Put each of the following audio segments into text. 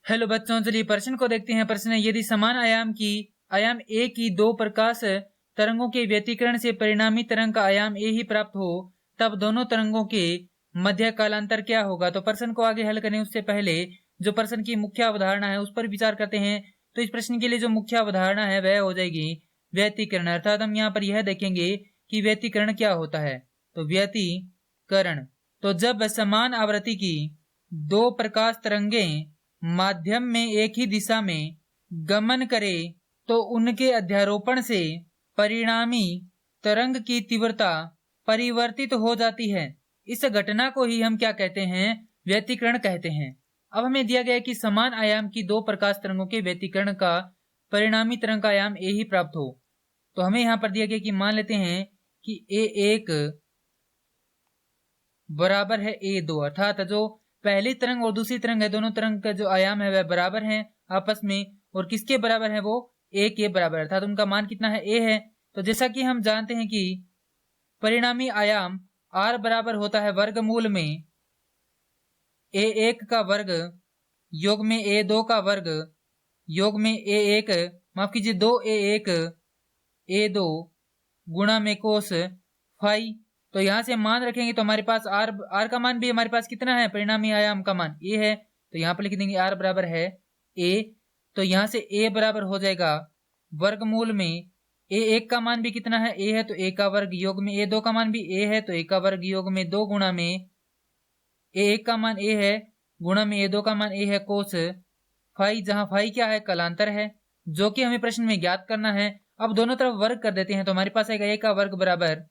Hello बच्चों, चलिए प्रश्न को देखते हैं। प्रश्न है, यदि समान आयाम ए की दो प्रकाश तरंगों के व्यतिकरण से परिणामी तरंग का आयाम ए ही प्राप्त हो, तब दोनों तरंगों के मध्य कालांतर क्या होगा। तो प्रश्न को आगे हल करें उससे पहले जो प्रश्न की मुख्य अवधारणा है उस पर विचार करते हैं। तो इस प्रश्न के लिए जो मुख्य अवधारणा है वह हो जाएगी व्यतिकरण। अर्थात हम यहाँ पर यह देखेंगे कि व्यतिकरण क्या होता है। तो व्यतिकरण, तो जब समान आवृत्ति की दो प्रकाश तरंगें माध्यम में एक ही दिशा में गमन करे तो उनके अध्यारोपण से परिणामी तरंग की तीव्रता परिवर्तित हो जाती है। इस घटना को ही हम क्या कहते हैं, व्यतिकरण कहते हैं। अब हमें दिया गया है कि समान आयाम की दो प्रकाश तरंगों के व्यतिकरण का परिणामी तरंग का आयाम ए ही प्राप्त हो। तो हमें यहां पर दिया गया कि मान लेते हैं कि ए1 बराबर है ए2, अर्थात जो पहली तरंग और दूसरी तरंग है दोनों तरंग का जो आयाम है वह बराबर है आपस में, और किसके बराबर है, वो ए के बराबर, अर्थात उनका मान कितना है, ए है। तो जैसा कि हम जानते हैं कि परिणामी आयाम r बराबर होता है वर्गमूल में ए1 का वर्ग योग में ए2 का वर्ग योग में ए1, माफ कीजिए 2a1 a2 गुणा में कोस फाई। तो यहां से मान रखेंगे तो हमारे पास r का मान भी हमारे पास कितना है, परिणामी आयाम का मान a है। तो यहाँ पर लिख देंगे r बराबर है a। तो यहाँ से a बराबर हो जाएगा वर्गमूल में a1 का मान भी कितना है, a है, तो a का वर्ग योग में a2 का मान भी a है, तो a का वर्ग योग में 2 गुणा में a1 का मान a है गुणा में a2 का मान a है कोस फाई, जहां फाई क्या है, कलांतर है, जो कि हमें प्रश्न में ज्ञात करना है। अब दोनों तरफ वर्ग कर देते हैं तो हमारे पास आएगा a का वर्ग बराबर,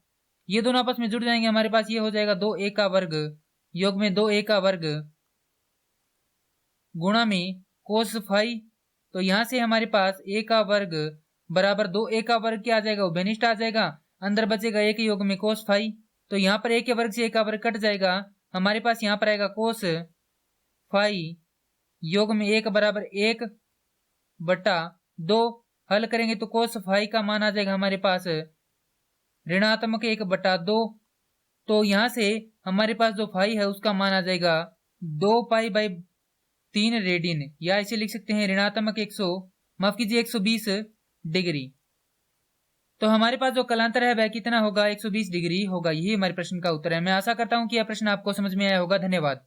ये दोनों आपस में जुड़ जाएंगे, हमारे पास ये हो जाएगा 2a का वर्ग योग में 2a का वर्ग गुणा में कोस फाई। तो यहां से हमारे पास a का वर्ग बराबर 2a का वर्ग क्या आ जाएगा, उभयनिष्ठ आ जाएगा, अंदर बचेगा a के योग में कोस फाई। तो यहाँ पर a के वर्ग से a का वर्ग कट जाएगा, हमारे पास यहाँ पर आएगा कोस फाई योग में 1 बराबर 1 बटा 2। हल करेंगे तो कोस फाई का मान आ जाएगा हमारे पास ऋणात्मक 1 बटा 2। तो यहां से हमारे पास जो फाई है उसका मान आ जाएगा 2 पाई बाई 3 रेडियन, या इसे लिख सकते हैं ऋणात्मक 120 डिग्री। तो हमारे पास जो कलांतर है वह कितना होगा, 120 डिग्री होगा। यही हमारे प्रश्न का उत्तर है। मैं आशा करता हूं कि यह प्रश्न आपको समझ में आया होगा। धन्यवाद।